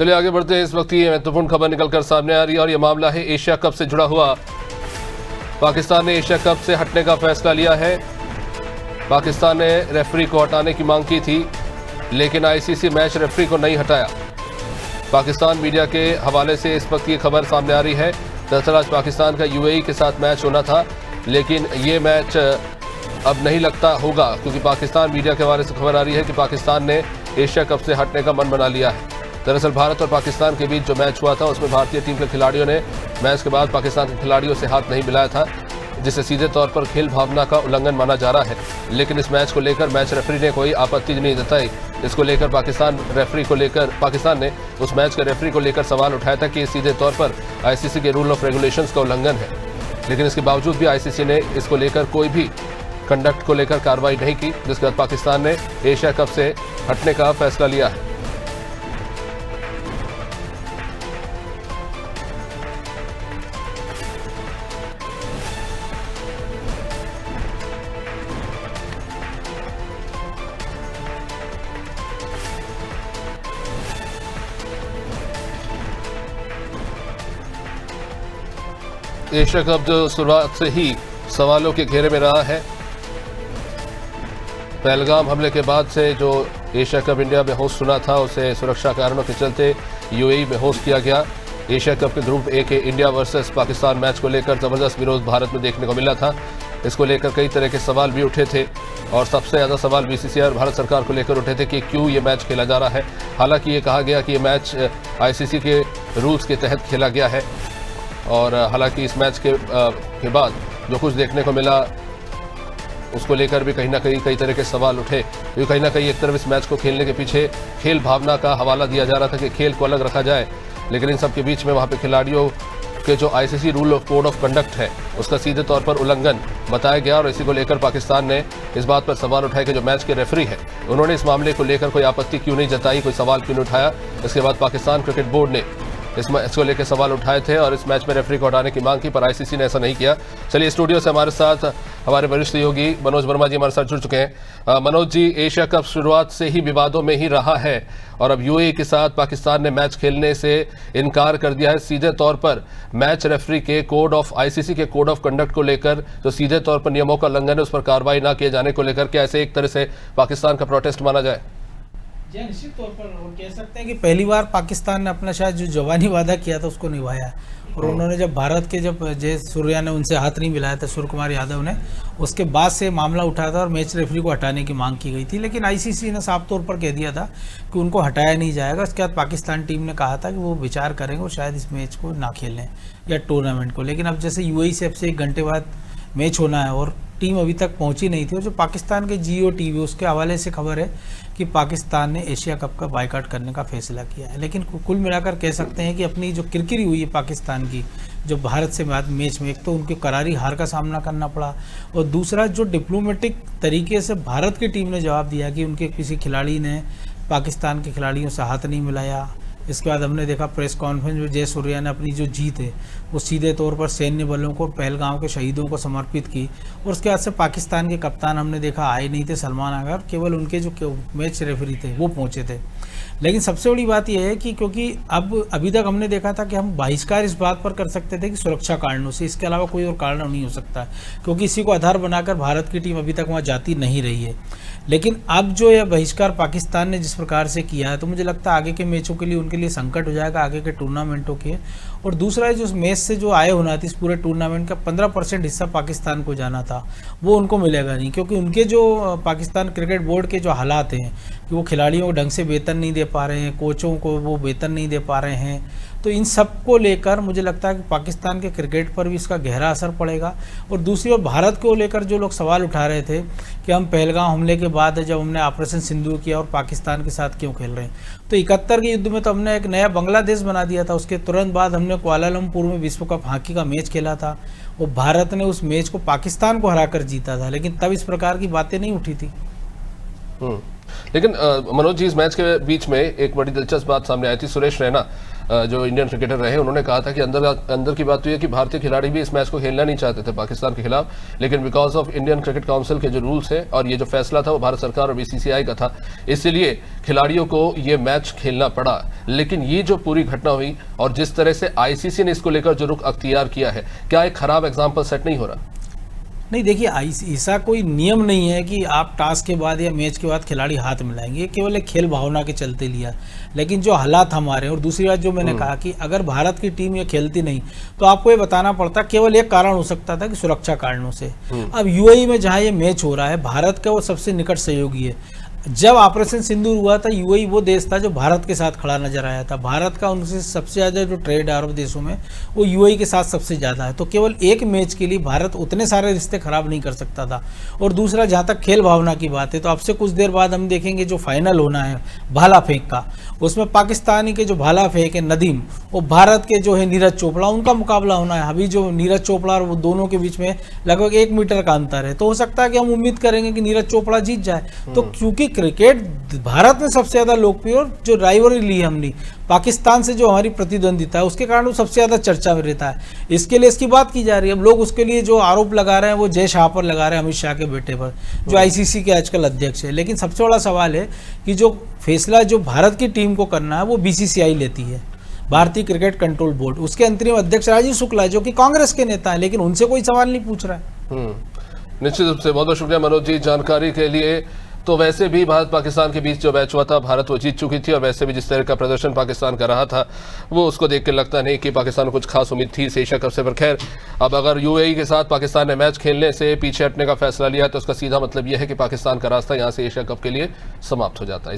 चलिए आगे बढ़ते हैं। इस वक्त ये महत्वपूर्ण खबर निकलकर सामने आ रही है और यह मामला है एशिया कप से जुड़ा हुआ। पाकिस्तान ने एशिया कप से हटने का फैसला लिया है। पाकिस्तान ने रेफरी को हटाने की मांग की थी, लेकिन आईसीसी मैच रेफरी को नहीं हटाया। पाकिस्तान मीडिया के हवाले से इस वक्त की खबर सामने आ रही है। दरअसल आज पाकिस्तान का यूएई के साथ मैच होना था, लेकिन ये मैच अब नहीं लगता होगा, क्योंकि पाकिस्तान मीडिया के हवाले से खबर आ रही है कि पाकिस्तान ने एशिया कप से हटने का मन बना लिया है। दरअसल भारत और पाकिस्तान के बीच जो मैच हुआ था उसमें भारतीय टीम के खिलाड़ियों ने मैच के बाद पाकिस्तान के खिलाड़ियों से हाथ नहीं मिलाया था, जिसे सीधे तौर पर खेल भावना का उल्लंघन माना जा रहा है। लेकिन इस मैच को लेकर मैच रेफरी ने कोई आपत्ति नहीं जताई। इसको लेकर पाकिस्तान ने उस मैच के रेफरी को लेकर सवाल उठाया था कि सीधे तौर पर आईसीसी के रूल ऑफ रेगुलेशंस का उल्लंघन है। लेकिन इसके बावजूद भी आईसीसी ने इसको लेकर कोई भी कंडक्ट को लेकर कार्रवाई नहीं की, जिसके बाद पाकिस्तान ने एशिया कप से हटने का फैसला लिया है। एशिया कप जो शुरुआत से ही सवालों के घेरे में रहा है। पहलगाम हमले के बाद से जो एशिया कप इंडिया में होस्ट सुना था, उसे सुरक्षा कारणों के चलते यूएई में होस्ट किया गया। एशिया कप के ग्रुप ए के इंडिया वर्सेस पाकिस्तान मैच को लेकर जबरदस्त विरोध भारत में देखने को मिला था। इसको लेकर कई तरह के सवाल भी उठे थे और सबसे ज़्यादा सवाल बीसीसीआई और भारत सरकार को लेकर उठे थे कि क्यों ये मैच खेला जा रहा है। हालांकि ये कहा गया कि ये मैच आईसीसी के रूल्स के तहत खेला गया है और हालांकि इस मैच के बाद जो कुछ देखने को मिला उसको लेकर भी कहीं ना कहीं कई तरह के सवाल उठे, क्योंकि कहीं ना कहीं एक तरफ इस मैच को खेलने के पीछे खेल भावना का हवाला दिया जा रहा था कि खेल को अलग रखा जाए, लेकिन इन सब के बीच में वहाँ पे खिलाड़ियों के जो ICC rule of code of conduct है उसका सीधे तौर पर उल्लंघन बताया गया। और इसी को लेकर पाकिस्तान ने इस बात पर सवाल उठाया कि जो मैच के रेफरी है उन्होंने इस मामले को लेकर कोई आपत्ति क्यों नहीं जताई, कोई सवाल क्यों नहीं उठाया। इसके बाद पाकिस्तान क्रिकेट बोर्ड ने इस मैच को लेकर सवाल उठाए थे और इस मैच में रेफरी को हटाने की मांग की, पर आईसीसी ने ऐसा नहीं किया। चलिए स्टूडियो से हमारे साथ हमारे वरिष्ठ सहयोगी मनोज वर्मा जी हमारे साथ जुड़ चुके हैं। मनोज जी, एशिया कप शुरुआत से ही विवादों में ही रहा है और अब यूएई के साथ पाकिस्तान ने मैच खेलने से इनकार कर दिया है। सीधे तौर पर मैच रेफरी के आईसीसी के कोड ऑफ कंडक्ट को लेकर जो सीधे तौर पर नियमों का उल्लंघन है उस पर कार्रवाई न किए जाने को लेकर क्या ऐसे एक तरह से पाकिस्तान का प्रोटेस्ट माना जाए? जी निश्चित तौर पर और कह सकते हैं कि पहली बार पाकिस्तान ने अपना शायद जो जवानी वादा किया था उसको निभाया और उन्होंने जब भारत के जय सूर्या ने उनसे हाथ नहीं मिलाया था, सूर्य कुमार यादव ने, उसके बाद से मामला उठाया था और मैच रेफरी को हटाने की मांग की गई थी। लेकिन आईसीसी ने साफ तौर पर कह दिया था कि उनको हटाया नहीं जाएगा। इसके बाद पाकिस्तान टीम ने कहा था कि वो विचार करेंगे और शायद इस मैच को ना खेलें या टूर्नामेंट को। लेकिन अब जैसे यूएई से अब से 1 घंटे बाद मैच होना है और टीम अभी तक पहुंची नहीं थी और जो पाकिस्तान के जियो टीवी उसके हवाले से खबर है कि पाकिस्तान ने एशिया कप का बायकॉट करने का फैसला किया है। लेकिन कुल मिलाकर कह सकते हैं कि अपनी जो किरकिरी हुई है पाकिस्तान की जो भारत से बाद मैच में, एक तो उनकी करारी हार का सामना करना पड़ा और दूसरा जो डिप्लोमेटिक तरीके से भारत की टीम ने जवाब दिया कि उनके किसी खिलाड़ी ने पाकिस्तान के खिलाड़ियों से हाथ नहीं मिलाया। इसके बाद हमने देखा प्रेस कॉन्फ्रेंस में जय सूर्या ने अपनी जो जीत है वो सीधे तौर पर सैन्य बलों को, पहलगाम के शहीदों को समर्पित की और उसके बाद से पाकिस्तान के कप्तान हमने देखा आए नहीं थे, सलमान आगा, केवल उनके जो मैच रेफरी थे वो पहुंचे थे। लेकिन सबसे बड़ी बात यह है कि क्योंकि अभी तक हमने देखा था कि हम बहिष्कार इस बात पर कर सकते थे कि सुरक्षा कारणों से, इसके अलावा कोई और कारण नहीं हो सकता, क्योंकि इसी को आधार बनाकर भारत की टीम अभी तक वहाँ जाती नहीं रही है। लेकिन अब जो यह बहिष्कार पाकिस्तान ने जिस प्रकार से किया है तो मुझे लगता है आगे के मैचों के लिए उनके लिए संकट हो जाएगा, आगे के टूर्नामेंटों के। और दूसरा जो मैच से जो आय होना थी इस पूरे टूर्नामेंट का 15% हिस्सा पाकिस्तान को जाना था वो उनको मिलेगा नहीं, क्योंकि उनके जो पाकिस्तान क्रिकेट बोर्ड के जो हालात हैं कि वो खिलाड़ियों को ढंग से वेतन नहीं दे पा रहे हैं, कोचों को वो वेतन नहीं दे पा रहे हैं, तो इन सब को लेकर मुझे लगता है कि पाकिस्तान के क्रिकेट पर भी इसका गहरा असर पड़ेगा। और दूसरी ओर भारत को लेकर जो लोग सवाल उठा रहे थे कि हम पहलगाम हमले के बाद जब हमने ऑपरेशन सिंदूर किया और पाकिस्तान के साथ क्यों खेल रहे हैं, तो 71 के युद्ध में तो हमने एक नया बांग्लादेश बना दिया था। उसके तुरंत बाद हमने कुआलालंपुर में विश्व कप हॉकी का मैच खेला था और भारत ने उस मैच को पाकिस्तान को हराकर जीता था, लेकिन तब इस प्रकार की बातें नहीं उठी थी। लेकिन मनोज जी, इस मैच के बीच में एक बड़ी दिलचस्प बात सामने आई थी। सुरेश रैना जो इंडियन क्रिकेटर रहे, उन्होंने कहा था कि अंदर की बात तो ये कि भारतीय खिलाड़ी भी इस मैच को खेलना नहीं चाहते थे पाकिस्तान के खिलाफ, लेकिन because of Indian cricket council के जो रूल्स हैं और ये जो फैसला था वो भारत सरकार और बीसीसीआई का था, इसलिए खिलाड़ियों को ये मैच खेलना पड़ा। लेकिन ये जो पूरी घटना हुई और जिस तरह से आईसीसी ने इसको लेकर जो रुख अख्तियार किया है, क्या एक खराब एग्जाम्पल सेट नहीं हो रहा? नहीं, देखिए ऐसा कोई नियम नहीं है कि आप टास्क के बाद या मैच के बाद खिलाड़ी हाथ मिलाएंगे, केवल एक खेल भावना के चलते लिया। लेकिन जो हालात हमारे, और दूसरी बात जो मैंने कहा कि अगर भारत की टीम ये खेलती नहीं तो आपको ये बताना पड़ता, केवल एक कारण हो सकता था कि सुरक्षा कारणों से। अब यूएई में जहाँ ये मैच हो रहा है, भारत का वो सबसे निकट सहयोगी है। जब ऑपरेशन सिंदूर हुआ था, यूएई वो देश था जो भारत के साथ खड़ा नजर आया था। भारत का उनसे सबसे ज़्यादा जो ट्रेड है अरब देशों में, वो यूएई के साथ सबसे ज़्यादा है। तो केवल एक मैच के लिए भारत उतने सारे रिश्ते खराब नहीं कर सकता था। और दूसरा, जहाँ तक खेल भावना की बात है, तो अब से कुछ देर बाद हम देखेंगे जो फाइनल होना है भाला फेंक का, उसमें पाकिस्तानी के जो भाला फेंक है नदीम, वो भारत के जो है नीरज चोपड़ा, उनका मुकाबला होना है। अभी जो नीरज चोपड़ा और वो दोनों के बीच में लगभग 1 मीटर का अंतर है, तो हो सकता है कि हम उम्मीद करेंगे कि नीरज चोपड़ा जीत जाए। तो क्योंकि क्रिकेट भारत में सबसे ज्यादा लोकप्रिय, और जो राइवलरी ली हमने पाकिस्तान से, जो हमारी प्रतिद्वंदिता है, उसके कारण वो सबसे ज्यादा चर्चा में रहता है। इसके लिए इसकी बात की जा रही है। अब लोग उसके लिए जो आरोप लगा रहे हैं वो जय शाह पर लगा रहे हैं, अमित शाह के बेटे पर, जो आईसीसी के आजकल अध्यक्ष है। लेकिन सबसे बड़ा सवाल है कि जो फैसला जो भारत की टीम को करना है वो बीसीसीआई लेती है, भारतीय क्रिकेट कंट्रोल बोर्ड। उसके अंतरिम अध्यक्ष राजीव शुक्ला है, जो कि कांग्रेस के नेता है, लेकिन उनसे कोई सवाल नहीं पूछ रहा है। निश्चित रूप से बहुत बहुत शुक्रिया मनोज जी जानकारी के लिए। तो वैसे भी भारत पाकिस्तान के बीच जो मैच हुआ था, भारत वो जीत चुकी थी, और वैसे भी जिस तरह का प्रदर्शन पाकिस्तान कर रहा था, वो उसको देख के लगता नहीं कि पाकिस्तान को कुछ खास उम्मीद थी इस एशिया कप से। पर खैर, अब अगर यूएई के साथ पाकिस्तान ने मैच खेलने से पीछे हटने का फैसला लिया, तो उसका सीधा मतलब यह है कि पाकिस्तान का रास्ता यहाँ से एशिया कप के लिए समाप्त हो जाता है।